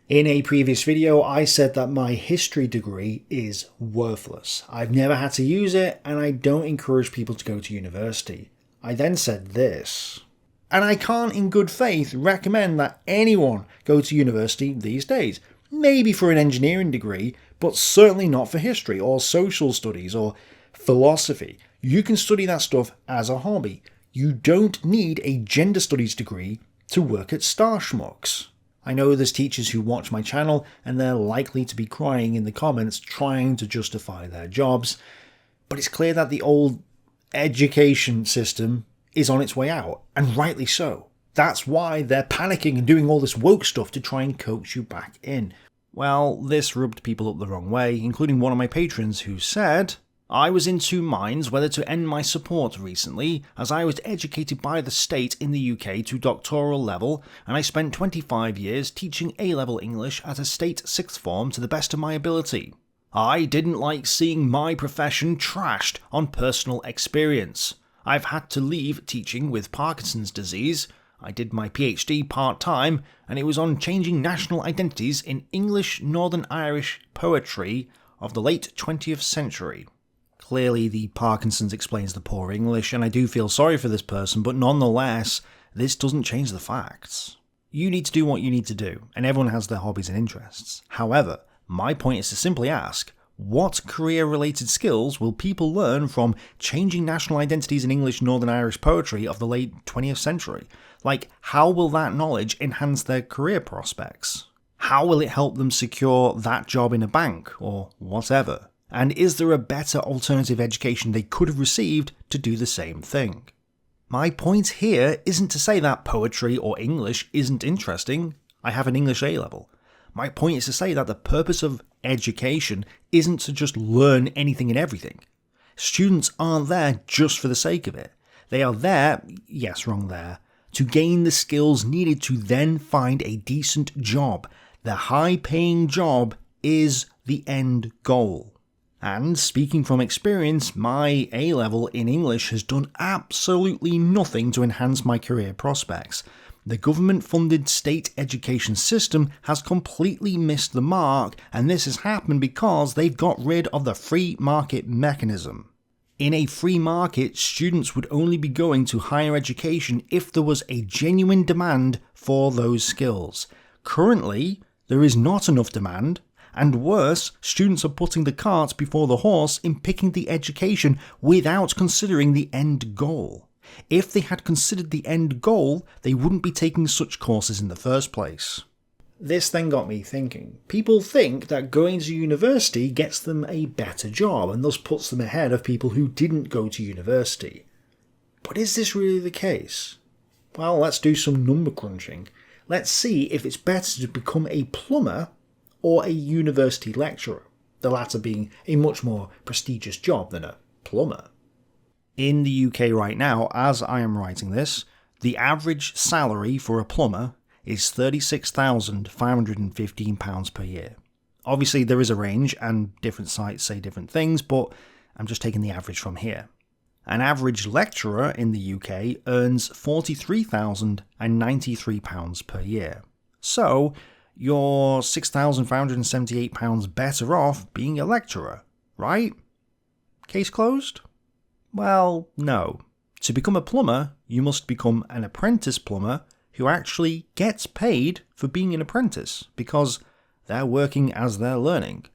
In a previous video, I said that my history degree is worthless. I've never had to use it, and I don't encourage people to go to university. I then said this. And I can't in good faith recommend that anyone go to university these days. Maybe for an engineering degree, but certainly not for history or social studies or philosophy. You can study that stuff as a hobby. You don't need a gender studies degree to work at Star Schmucks. I know there's teachers who watch my channel and they're likely to be crying in the comments trying to justify their jobs, but it's clear that the old education system is on its way out, and rightly so. That's why they're panicking and doing all this woke stuff to try and coax you back in. Well, this rubbed people up the wrong way, including one of my patrons who said, I was in two minds whether to end my support recently, as I was educated by the state in the UK to doctoral level, and I spent 25 years teaching A-level English at a state sixth form to the best of my ability. I didn't like seeing my profession trashed on personal experience. I've had to leave teaching with Parkinson's disease. I did my PhD part-time, and it was on changing national identities in English Northern Irish poetry of the late 20th century. Clearly, the Parkinson's explains the poor English, and I do feel sorry for this person, but nonetheless, this doesn't change the facts. You need to do what you need to do, and everyone has their hobbies and interests. However, my point is to simply ask, what career-related skills will people learn from changing national identities in English Northern Irish poetry of the late 20th century? Like, how will that knowledge enhance their career prospects? How will it help them secure that job in a bank, or whatever? And is there a better alternative education they could have received to do the same thing? My point here isn't to say that poetry or English isn't interesting. I have an English A-level. My point is to say that the purpose of education isn't to just learn anything and everything. Students aren't there just for the sake of it. They are there, yes, wrong there, to gain the skills needed to then find a decent job. The high-paying job is the end goal. And speaking from experience, my A-level in English has done absolutely nothing to enhance my career prospects. The government-funded state education system has completely missed the mark, and this has happened because they've got rid of the free market mechanism. In a free market, students would only be going to higher education if there was a genuine demand for those skills. Currently, there is not enough demand. And worse, students are putting the cart before the horse in picking the education without considering the end goal. If they had considered the end goal, they wouldn't be taking such courses in the first place. This then got me thinking. People think that going to university gets them a better job and thus puts them ahead of people who didn't go to university. But is this really the case? Well, let's do some number crunching. Let's see if it's better to become a plumber or a university lecturer, the latter being a much more prestigious job than a plumber. In the UK right now, as I am writing this, the average salary for a plumber is £36,515 per year. Obviously there is a range and different sites say different things, but I'm just taking the average from here. An average lecturer in the UK earns £43,093 per year. So, you're £6,578 better off being a lecturer, right? Case closed? Well, no. To become a plumber, you must become an apprentice plumber who actually gets paid for being an apprentice, because they're working as they're learning.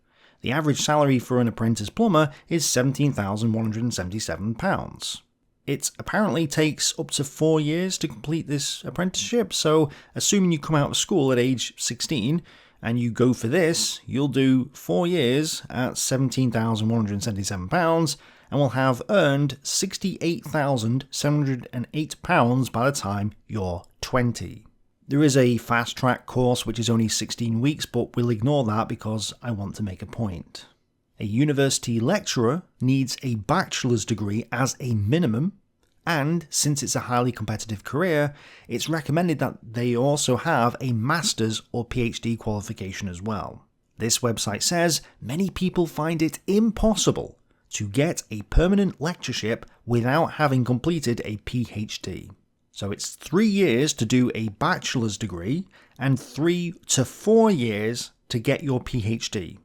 The average salary for an apprentice plumber is £17,177. It apparently takes up to 4 years to complete this apprenticeship, so assuming you come out of school at age 16 and you go for this, you'll do 4 years at £17,177 and will have earned £68,708 by the time you're 20. There is a fast track course which is only 16 weeks, but we'll ignore that because I want to make a point. A university lecturer needs a bachelor's degree as a minimum, and since it's a highly competitive career, it's recommended that they also have a master's or PhD qualification as well. This website says many people find it impossible to get a permanent lectureship without having completed a PhD. So it's 3 years to do a bachelor's degree and 3 to 4 years to get your PhD.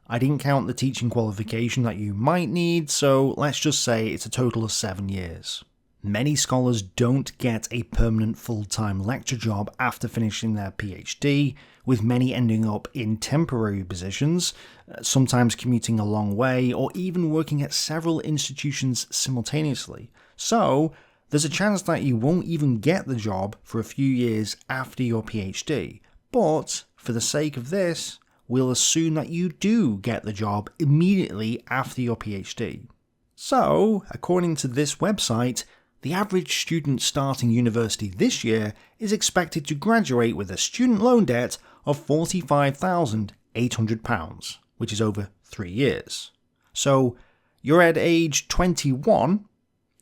I didn't count the teaching qualification that you might need, so let's just say it's a total of 7 years. Many scholars don't get a permanent full-time lecture job after finishing their PhD, with many ending up in temporary positions, sometimes commuting a long way, or even working at several institutions simultaneously. So, there's a chance that you won't even get the job for a few years after your PhD. But, for the sake of this, we'll assume that you do get the job immediately after your PhD. So, according to this website, the average student starting university this year is expected to graduate with a student loan debt of £45,800, which is over 3 years. So, you're at age 21,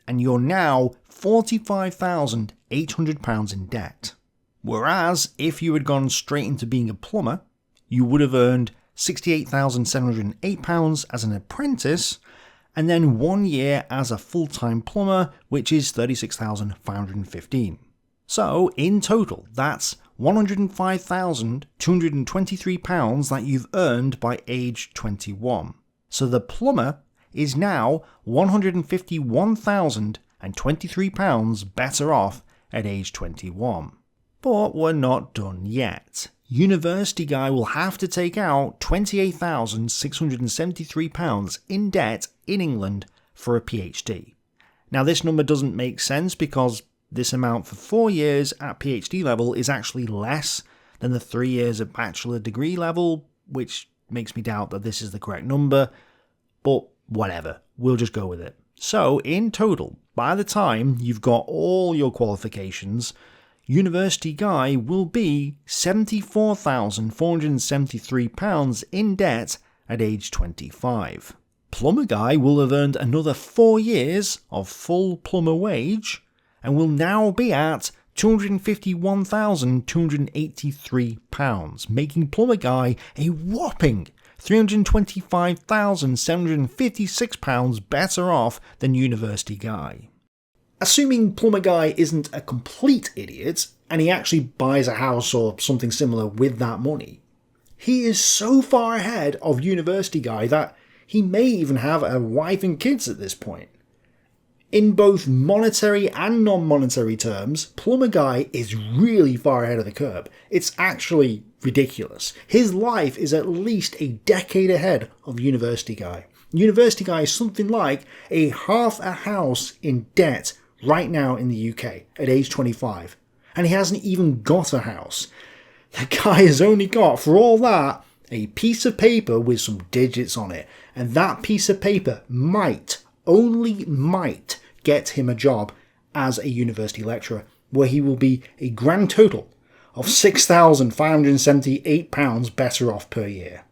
and you're now £45,800 in debt. Whereas, if you had gone straight into being a plumber, you would have earned £68,708 as an apprentice, and then 1 year as a full-time plumber, which is £36,515. So, in total, that's £105,223 that you've earned by age 21. So the plumber is now £151,023 better off at age 21. But we're not done yet. University Guy will have to take out £28,673 in debt in England for a PhD. Now this number doesn't make sense because this amount for 4 years at PhD level is actually less than the 3 years at bachelor degree level, which makes me doubt that this is the correct number, but whatever, we'll just go with it. So in total, by the time you've got all your qualifications, University Guy will be £74,473 in debt at age 25. Plumber Guy will have earned another 4 years of full plumber wage and will now be at £251,283, making Plumber Guy a whopping £325,756 better off than University Guy. Assuming Plumber Guy isn't a complete idiot, and he actually buys a house or something similar with that money, he is so far ahead of University Guy that he may even have a wife and kids at this point. In both monetary and non-monetary terms, Plumber Guy is really far ahead of the curve. It's actually ridiculous. His life is at least a decade ahead of University Guy. University Guy is something like half a house in debt right now in the UK at age 25. And he hasn't even got a house. The guy has only got, for all that, a piece of paper with some digits on it. And that piece of paper might, only might, get him a job as a university lecturer, where he will be a grand total of £6,578 better off per year.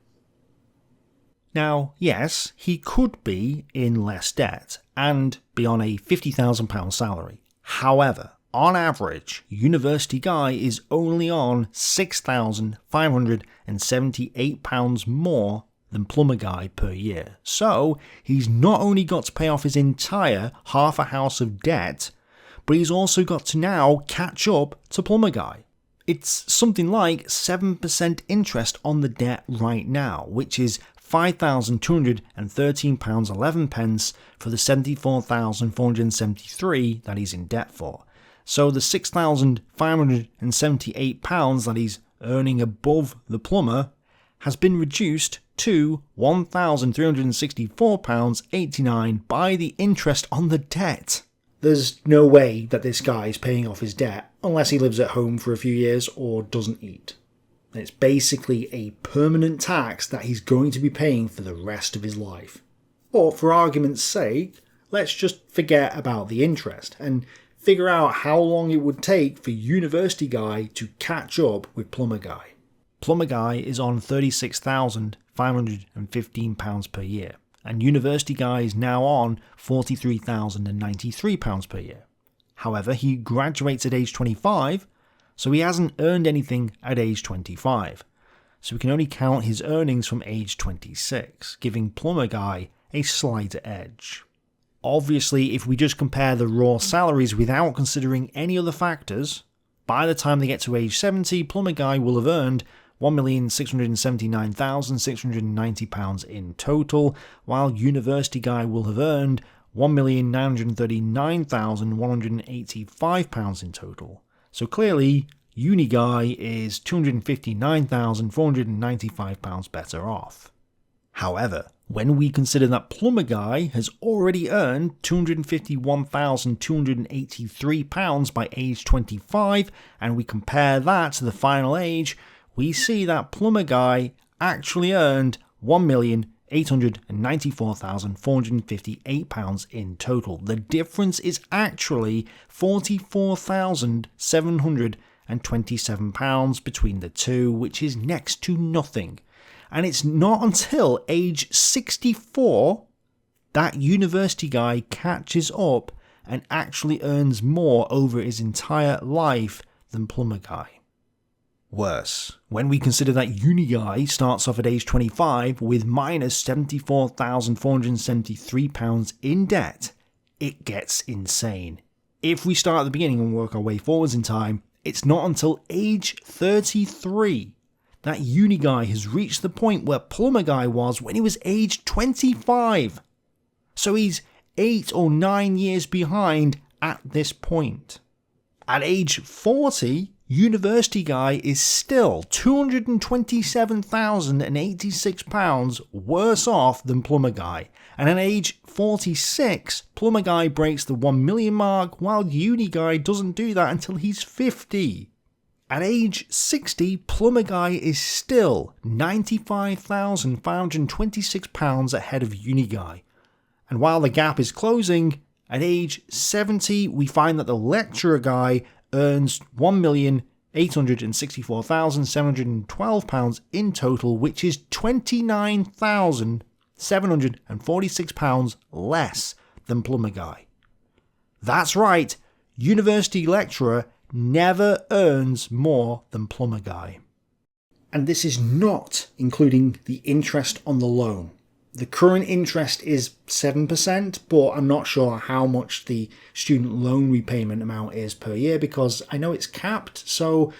Now, yes, he could be in less debt and be on a £50,000 salary. However, on average, University Guy is only on £6,578 more than Plumber Guy per year. So, he's not only got to pay off his entire half a house of debt, but he's also got to now catch up to Plumber Guy. It's something like 7% interest on the debt right now, which is £5,213.11 for the £74,473 that he's in debt for. So the £6,578 that he's earning above the plumber has been reduced to £1,364.89 by the interest on the debt. There's no way that this guy is paying off his debt unless he lives at home for a few years or doesn't eat. It's basically a permanent tax that he's going to be paying for the rest of his life. But for argument's sake, let's just forget about the interest and figure out how long it would take for University Guy to catch up with Plumber Guy. Plumber Guy is on £36,515 per year, and University Guy is now on £43,093 per year. However, he graduates at age 25, so he hasn't earned anything at age 25, so we can only count his earnings from age 26, giving Plumber Guy a slight edge. Obviously, if we just compare the raw salaries without considering any other factors, by the time they get to age 70, plumber guy will have earned £1,679,690 in total, while university guy will have earned £1,939,185 in total. So clearly, uni guy is £259,495 better off. However, when we consider that plumber guy has already earned £251,283 by age 25, and we compare that to the final age, we see that plumber guy actually earned £1,894,458 in total. The difference is actually £44,727 between the two, which is next to nothing. And it's not until age 64 that university guy catches up and actually earns more over his entire life than plumber guy. Worse, when we consider that uni guy starts off at age 25 with minus £74,473 in debt, it gets insane. If we start at the beginning and work our way forwards in time, it's not until age 33 that uni guy has reached the point where plumber guy was when he was age 25. So he's 8 or 9 years behind at this point. At age 40, university guy is still £227,086 worse off than plumber guy. And at age 46, plumber guy breaks the 1 million mark, while uni guy doesn't do that until he's 50. At age 60, plumber guy is still £95,526 ahead of uni guy. And while the gap is closing, at age 70 we find that the lecturer guy earns £1,864,712 in total, which is £29,746 less than plumber guy. That's right, university lecturer never earns more than plumber guy. And this is not including the interest on the loan. The current interest is 7%, but I'm not sure how much the student loan repayment amount is per year because I know it's capped, so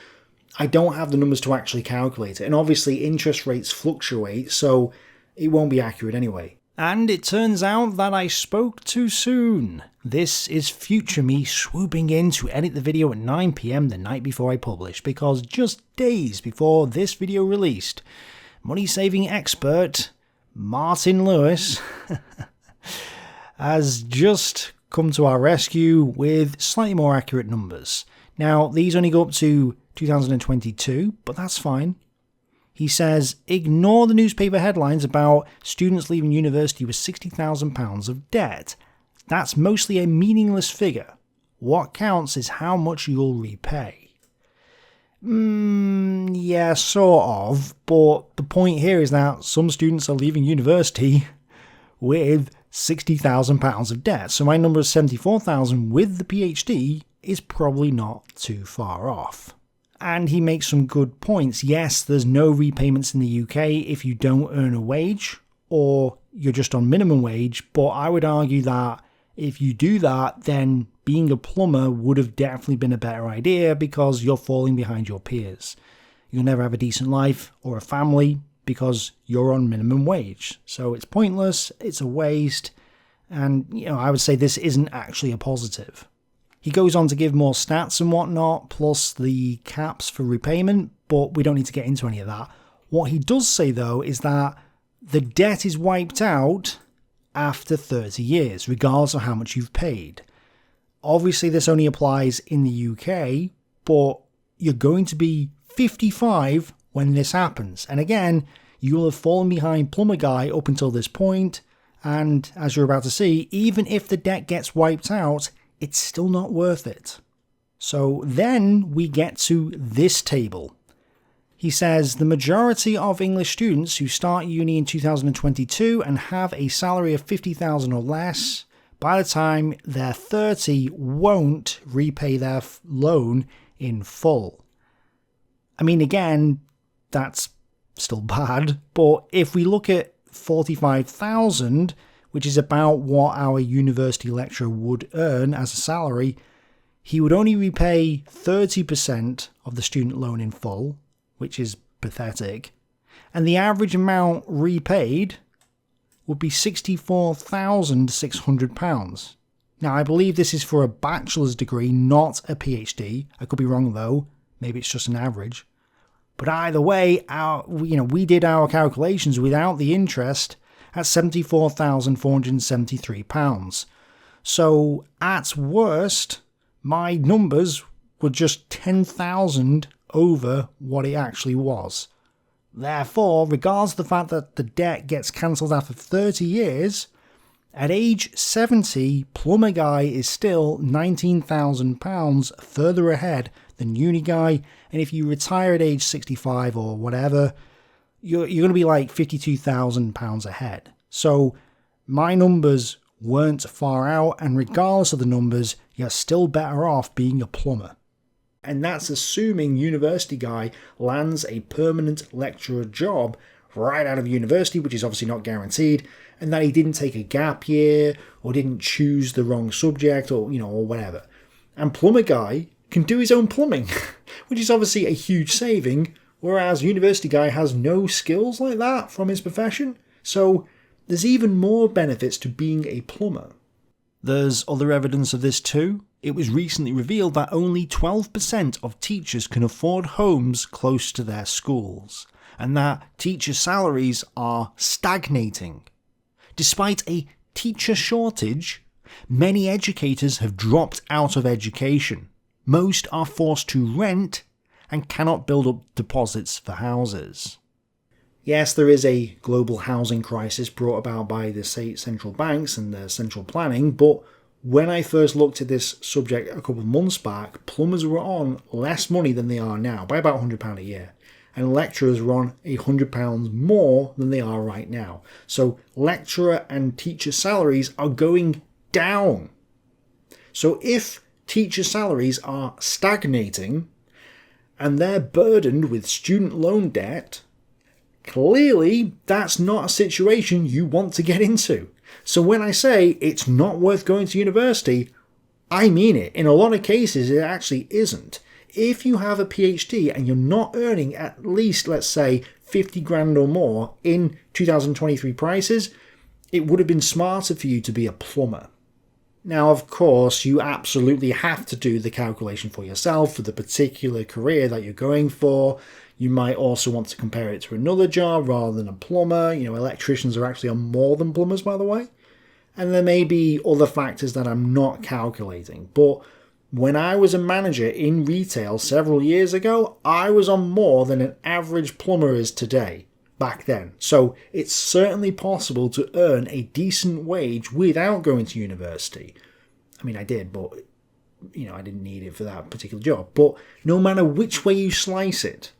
I don't have the numbers to actually calculate it. And obviously interest rates fluctuate, so it won't be accurate anyway. And it turns out that I spoke too soon. This is future me swooping in to edit the video at 9 PM the night before I publish, because just days before this video released, money-saving expert Martin Lewis has just come to our rescue with slightly more accurate numbers. Now, these only go up to 2022, but that's fine. He says, ignore the newspaper headlines about students leaving university with £60,000 of debt. That's mostly a meaningless figure. What counts is how much you'll repay. Yeah, sort of, but the point here is that some students are leaving university with £60,000 of debt, so my number of 74,000 with the PhD is probably not too far off. And he makes some good points. Yes, there's no repayments in the UK if you don't earn a wage, or you're just on minimum wage, but I would argue that if you do that, then being a plumber would have definitely been a better idea because you're falling behind your peers. You'll never have a decent life or a family because you're on minimum wage. So it's pointless, it's a waste, and I would say this isn't actually a positive. He goes on to give more stats and whatnot, plus the caps for repayment, but we don't need to get into any of that. What he does say though is that the debt is wiped out after 30 years, regardless of how much you've paid. Obviously this only applies in the UK, but you're going to be 55 when this happens. And again, you will have fallen behind plumber guy up until this point, and as you're about to see, even if the debt gets wiped out, it's still not worth it. So then we get to this table. He says the majority of English students who start uni in 2022 and have a salary of 50,000 or less, by the time they're 30, won't repay their loan in full. I mean, again, that's still bad, but if we look at 45,000, which is about what our university lecturer would earn as a salary, he would only repay 30% of the student loan in full, which is pathetic, and the average amount repaid would be £64,600. Now, I believe this is for a bachelor's degree, not a PhD. I could be wrong though. Maybe it's just an average. But either way, we did our calculations without the interest at £74,473. So at worst, my numbers were just 10,000 over what it actually was. Therefore, regardless of the fact that the debt gets cancelled after 30 years, at age 70, Plumber Guy is still £19,000 further ahead than Uni Guy, and if you retire at age 65 or whatever, you're going to be like £52,000 ahead. So my numbers weren't far out, and regardless of the numbers, you're still better off being a plumber. And that's assuming University Guy lands a permanent lecturer job right out of university, which is obviously not guaranteed, and that he didn't take a gap year or didn't choose the wrong subject or whatever. And Plumber Guy can do his own plumbing, which is obviously a huge saving, whereas University Guy has no skills like that from his profession. So there's even more benefits to being a plumber. There's other evidence of this too. It was recently revealed that only 12% of teachers can afford homes close to their schools, and that teacher salaries are stagnating. Despite a teacher shortage, many educators have dropped out of education. Most are forced to rent and cannot build up deposits for houses. Yes, there is a global housing crisis brought about by the state central banks and their central planning, but when I first looked at this subject a couple of months back, plumbers were on less money than they are now, by about £100 a year, and lecturers were on £100 more than they are right now. So lecturer and teacher salaries are going down. So if teacher salaries are stagnating and they're burdened with student loan debt, clearly that's not a situation you want to get into. So when I say it's not worth going to university, I mean it. In a lot of cases, it actually isn't. If you have a PhD and you're not earning at least, let's say, 50 grand or more in 2023 prices, it would have been smarter for you to be a plumber. Now, of course, you absolutely have to do the calculation for yourself for the particular career that you're going for. You might also want to compare it to another job rather than a plumber. Electricians are actually on more than plumbers, by the way. And there may be other factors that I'm not calculating. But when I was a manager in retail several years ago, I was on more than an average plumber is today, back then. So it's certainly possible to earn a decent wage without going to university. I mean, I did, but I didn't need it for that particular job. But no matter which way you slice it,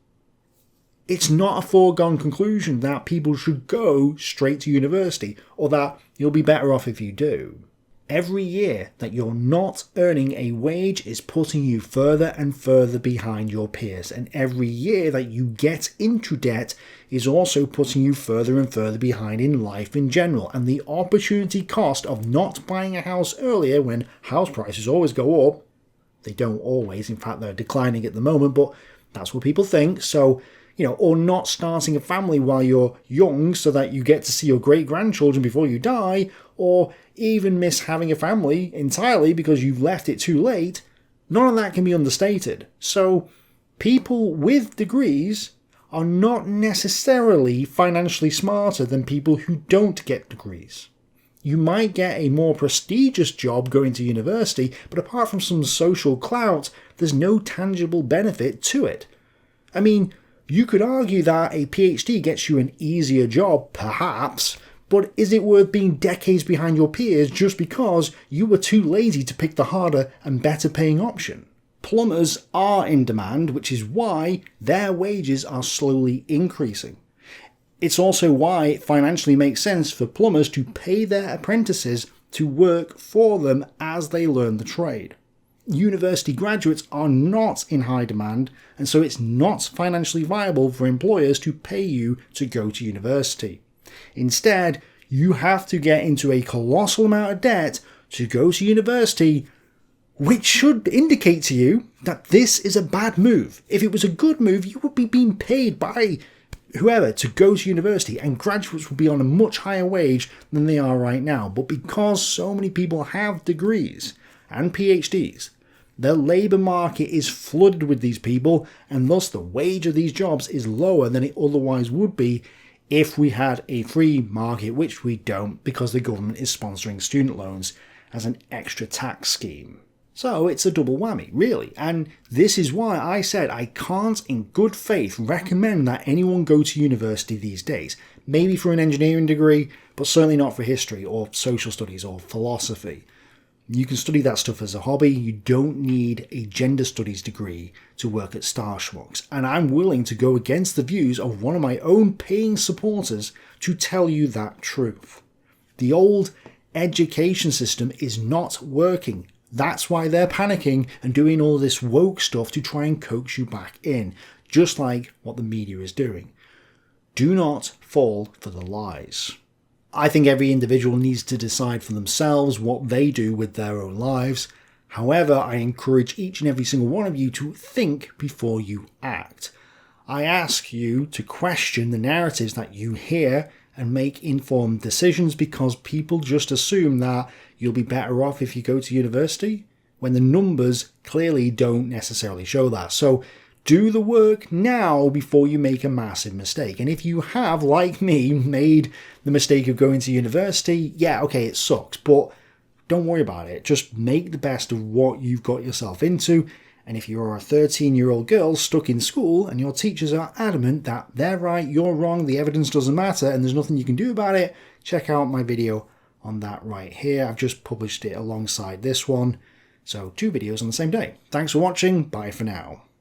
it's not a foregone conclusion that people should go straight to university, or that you'll be better off if you do. Every year that you're not earning a wage is putting you further and further behind your peers, and every year that you get into debt is also putting you further and further behind in life in general, and the opportunity cost of not buying a house earlier when house prices always go up. They don't always, in fact they're declining at the moment, but that's what people think. So or not starting a family while you're young so that you get to see your great-grandchildren before you die, or even miss having a family entirely because you've left it too late, none of that can be understated. So people with degrees are not necessarily financially smarter than people who don't get degrees. You might get a more prestigious job going to university, but apart from some social clout, there's no tangible benefit to it. I mean, you could argue that a PhD gets you an easier job, perhaps, but is it worth being decades behind your peers just because you were too lazy to pick the harder and better paying option? Plumbers are in demand, which is why their wages are slowly increasing. It's also why it financially makes sense for plumbers to pay their apprentices to work for them as they learn the trade. University graduates are not in high demand, and so it's not financially viable for employers to pay you to go to university. Instead, You have to get into a colossal amount of debt to go to university, which should indicate to you that this is a bad move. If it was a good move, you would be being paid by whoever to go to university, and graduates would be on a much higher wage than they are right now. But because so many people have degrees and PhDs, the labour market is flooded with these people, and thus the wage of these jobs is lower than it otherwise would be if we had a free market, which we don't, because the government is sponsoring student loans as an extra tax scheme. So it's a double whammy, really. And this is why I said I can't in good faith recommend that anyone go to university these days. Maybe for an engineering degree, but certainly not for history or social studies or philosophy. You can study that stuff as a hobby. You don't need a gender studies degree to work at Starschmucks. And I'm willing to go against the views of one of my own paying supporters to tell you that truth. The old education system is not working. That's why they're panicking and doing all this woke stuff to try and coax you back in, just like what the media is doing. Do not fall for the lies. I think every individual needs to decide for themselves what they do with their own lives. However, I encourage each and every single one of you to think before you act. I ask you to question the narratives that you hear and make informed decisions, because people just assume that you'll be better off if you go to university, when the numbers clearly don't necessarily show that. So do the work now before you make a massive mistake. And if you have, like me, made the mistake of going to university, yeah, okay, it sucks, but don't worry about it. Just make the best of what you've got yourself into. And if you're a 13-year-old girl stuck in school and your teachers are adamant that they're right, you're wrong, the evidence doesn't matter, and there's nothing you can do about it, check out my video on that right here. I've just published it alongside this one. So 2 videos on the same day. Thanks for watching. Bye for now.